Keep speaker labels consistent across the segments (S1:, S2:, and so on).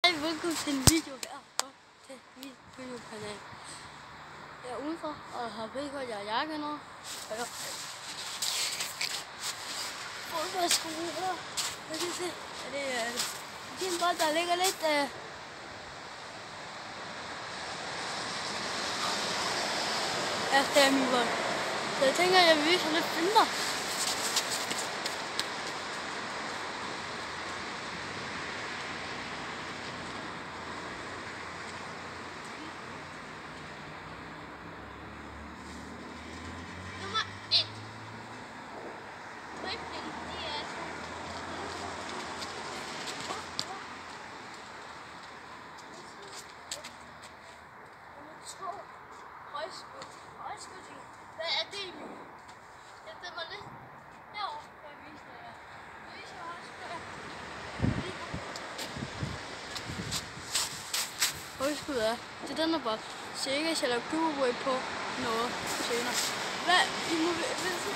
S1: Velkommen til en video her til min videokanal. Jeg er udenfor og har vedgået jer jakke nu. Og jeg fodboldsko her. Jeg kan se, at det er en bold, der ligger lidt ja, det er min bold. Så jeg tænker, at jeg vil vise jer lidt filmer. Højskud. Hvad er det egentlig? Jeg stemmer lidt herovre, for at vise jer. Vise jer højskud er til den her bold. Så ikke at jeg laver giveaway på noget senere. Hvad? I må vide sig.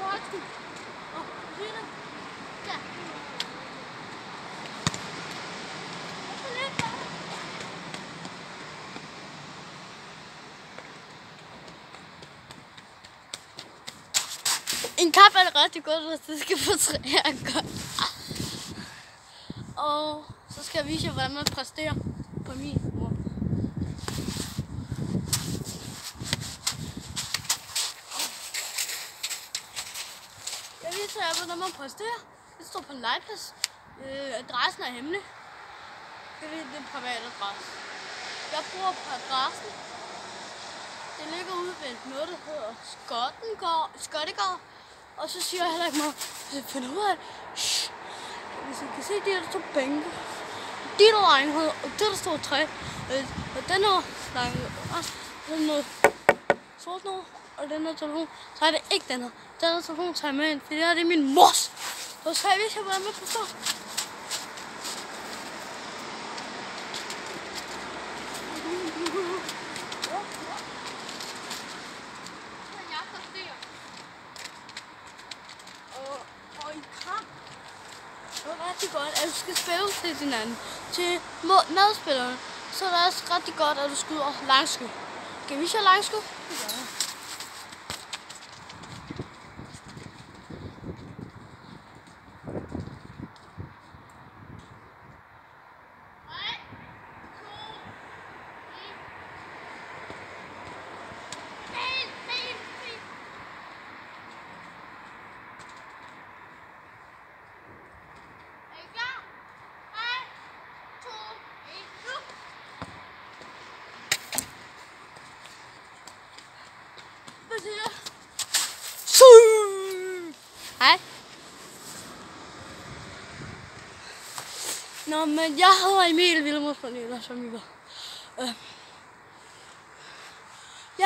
S1: Højskud. Åh, Rina. Ja. En kaffe er rigtig godt, hvis det skal få træer godt. Og så skal jeg vise jer, hvordan man præsterer på min måde. Jeg viser jer, hvordan man præsterer. Det står på en legeplads. Adressen er hemmelig. Det er en privat adresse. Jeg bor på adressen. Det ligger ude ved noget, der hedder Skottegård. Og så siger jeg heller ikke mig, hvis jeg finder ud af det. Hvis I kan se, de her to bænke. De der lejlighed, og det der står træ. Og den her lejlighed, den er sort nu, og den her telefon, så er det ikke den her. Den her telefon tager jeg med ind, for det her det er min mors. Så skal jeg vise jer, hvordan man forstår. Og i kamp, så er det rigtig godt, at du skal spille til hinanden. Til medspillerne, så er det også rigtig godt, at du skyder langskud. Skal vi vise jer langskud? Ja. Hej. Nå, men jeg hedder Emil Vilmos som I var.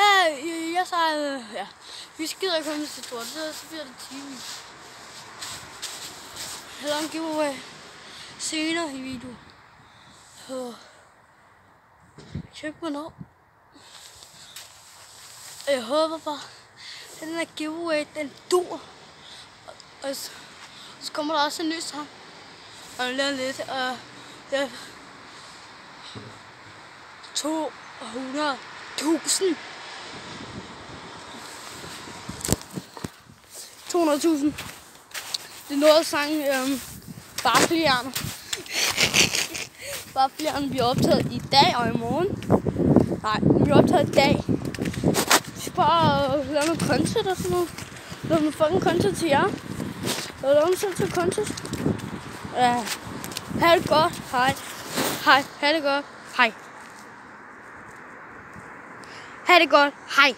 S1: Jeg sagde, ja, vi skider ikke komme til stort, så bliver det time. Jeg laver en giveaway senere i videoen. Så tjek mig nå. Jeg håber bare, at den her giveaway, den dur. Og så kommer der også en ny sang. Og jeg laver lidt, og det er 200.000. 200.000. Det er noget af sangen, Barflierne. Barflierne bliver optaget i dag og i morgen. Nej, den bliver optaget i dag. Vi skal bare lave noget content og sådan noget. Lave noget fucking content til jer. Og lave noget til content. Ja. Ha' det godt. Hej. Hej. Ha' det godt. Hej. Ha' det godt. Hej.